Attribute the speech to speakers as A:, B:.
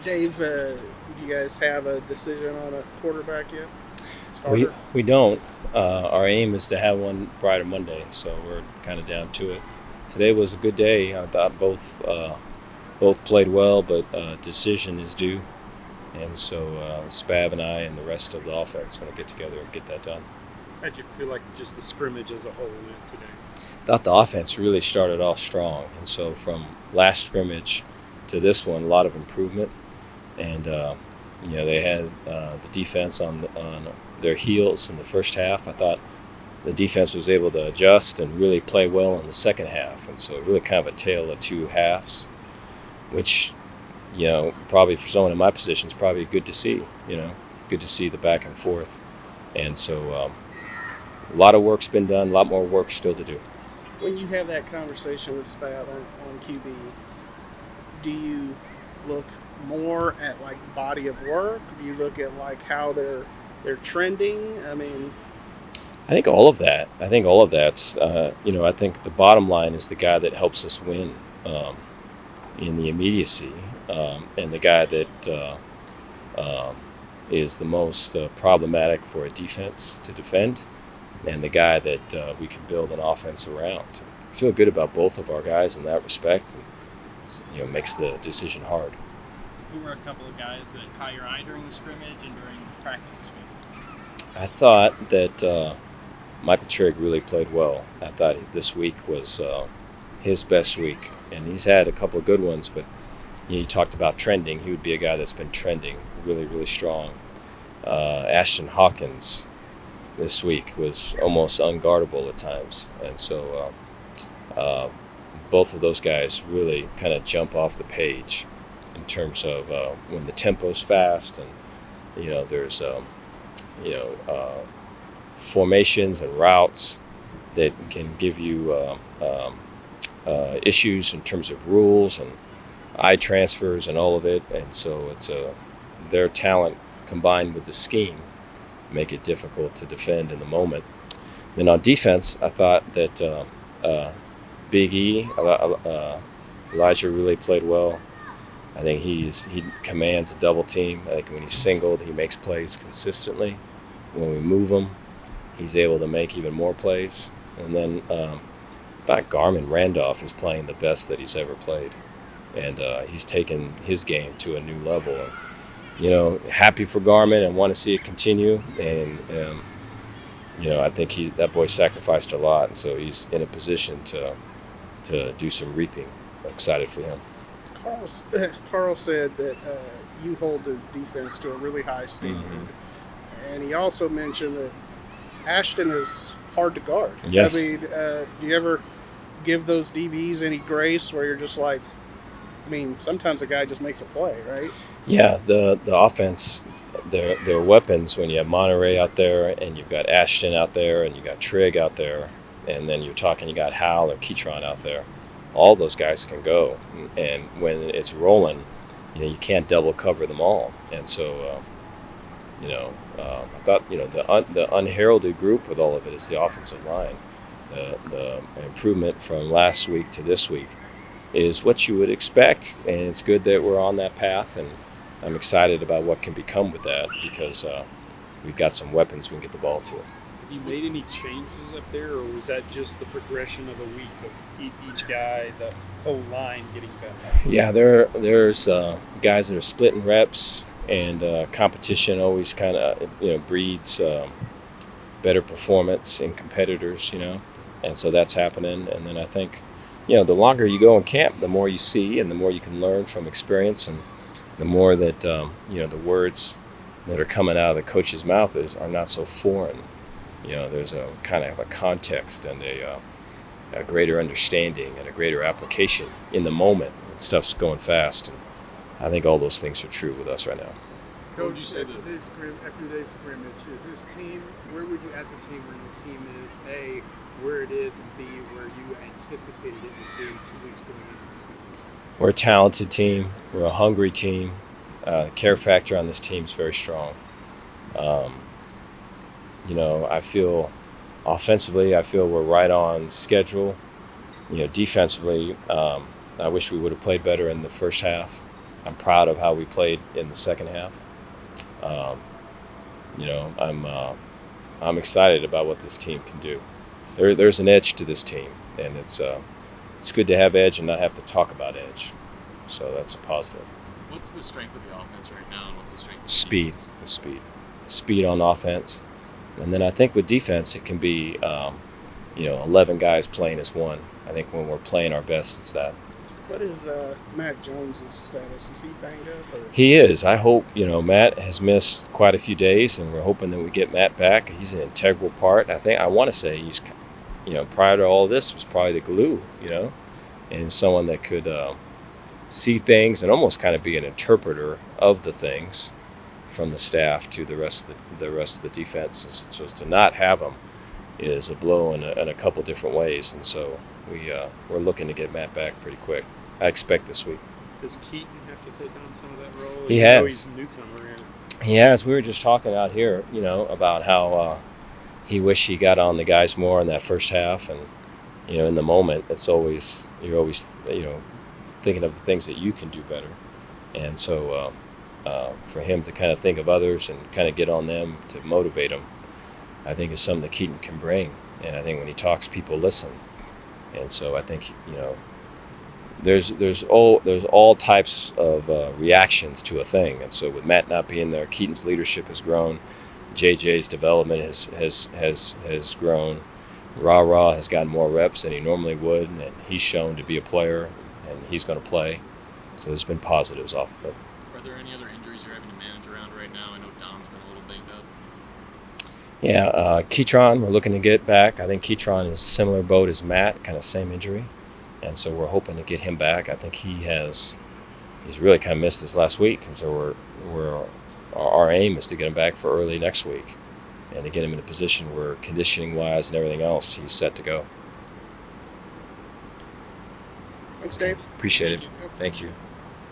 A: Dave, do you guys have a decision on a quarterback yet?
B: We don't. Our aim is to have one Brighter Monday, so we're kind of down to it. Today was a good day. I thought both played well, but decision is due, and so Spav and I and the rest of the offense are going to get together and get that done.
C: How'd you feel like just the scrimmage as a whole went today?
B: I thought the offense really started off strong, and so from last scrimmage to this one, a lot of improvement, and they had the defense on their heels in the first half. I thought the defense was able to adjust and really play well in the second half, and so really kind of a tale of two halves, which probably for someone in my position is probably good to see. Good to see the back and forth, and so a lot of work's been done, a lot more work still to do.
A: When you have that conversation with Spav on QB, do you look more at like body of work? Do you look at like how they're trending? I mean,
B: I think all of that. I think all of that's. I think the bottom line is the guy that helps us win in the immediacy, and the guy that is the most problematic for a defense to defend, and the guy that we can build an offense around. I feel good about both of our guys in that respect, and makes the decision hard.
D: Who were a couple of guys that caught your eye during the scrimmage and during practice this week?
B: I thought that Michael Trigg really played well. I thought this week was his best week, and he's had a couple of good ones, but you talked about trending. He would be a guy that's been trending really, really strong. Ashton Hawkins this week was almost unguardable at times, and so both of those guys really kind of jump off the page in terms of when the tempo's fast, and there's formations and routes that can give you issues in terms of rules and eye transfers and all of it, and so it's their talent combined with the scheme make it difficult to defend in the moment. Then on defense, I thought that Big E, Elijah really played well. I think he commands a double team. I think when he's singled, he makes plays consistently. When we move him, he's able to make even more plays. And then I thought Garmin Randolph is playing the best that he's ever played, and he's taken his game to a new level. Happy for Garmin and want to see it continue. And I think that boy sacrificed a lot, and so he's in a position to do some reaping. I'm excited for him.
A: Carl said that you hold the defense to a really high standard, and he also mentioned that Ashton is hard to guard.
B: Yes.
A: I mean, do you ever give those DBs any grace where you're just like, sometimes a guy just makes a play, right?
B: Yeah, the offense, their weapons, when you have Monterey out there and you've got Ashton out there and you got Trigg out there, and then you got Hal or Keytron out there, all those guys can go. And when it's rolling, you can't double cover them all. And so, I thought, the unheralded group with all of it is the offensive line. The improvement from last week to this week is what you would expect, and it's good that we're on that path, and I'm excited about what can become with that, because we've got some weapons we can get the ball to.
C: Have you made any changes up there, or was that just the progression of a week of each guy, the whole line getting better?
B: Yeah, there's guys that are splitting reps, and competition always kind of breeds better performance in competitors, and so that's happening. And then I think the longer you go in camp, the more you see and the more you can learn from experience, and the more that the words that are coming out of the coach's mouth are not so foreign. There's a kind of a context and a greater understanding and a greater application in the moment. Stuff's going fast, and I think all those things are true with us right now.
C: What would you say
E: after today's scrimmage, is this team, where would you, as a team, where your team is, A, where it is, and B, where you anticipated it would be 2 weeks going into the season?
B: We're a talented team. We're a hungry team. The care factor on this team is very strong. I feel offensively, we're right on schedule. Defensively, I wish we would have played better in the first half. I'm proud of how we played in the second half. I'm excited about what this team can do. There's an edge to this team, and it's good to have edge and not have to talk about edge. So that's a positive.
F: What's the strength of the offense right now, and what's the strength of
B: Speed, speed on offense, and then I think with defense it can be 11 guys playing as one. I think when we're playing our best, it's that.
A: What is Matt Jones' status? Is he banged up? Or?
B: He is. I hope, Matt has missed quite a few days, and we're hoping that we get Matt back. He's an integral part. I want to say he's, prior to all this, was probably the glue, and someone that could see things and almost kind of be an interpreter of the things from the staff to the rest of the defense. So to not have him is a blow in a couple different ways, and so we're looking to get Matt back pretty quick. I expect this week.
C: Does Keaton have to take on some of that role?
B: He
C: Even though
B: has.
C: He's a newcomer.
B: He has. We were just talking out here, about how he wished he got on the guys more in that first half, and in the moment, you're always thinking of the things that you can do better, and so for him to kind of think of others and kind of get on them to motivate them, I think is something that Keaton can bring. And I think when he talks, people listen, and so I think there's all types of reactions to a thing, and so with Matt not being there, Keaton's leadership has grown, JJ's development has grown, Ra has gotten more reps than he normally would, and he's shown to be a player, and he's going to play. So there's been positives off of it.
F: Are there any other injuries you're having to manage around right now? I know Dom's been a little banged up.
B: Yeah, Keytron, we're looking to get back. I think Keytron is similar boat as Matt, kind of same injury. And so we're hoping to get him back. I think he's really kind of missed this last week. And so our aim is to get him back for early next week and to get him in a position where conditioning-wise and everything else, he's set to go.
A: Thanks, Dave.
B: Appreciate it. Thank you.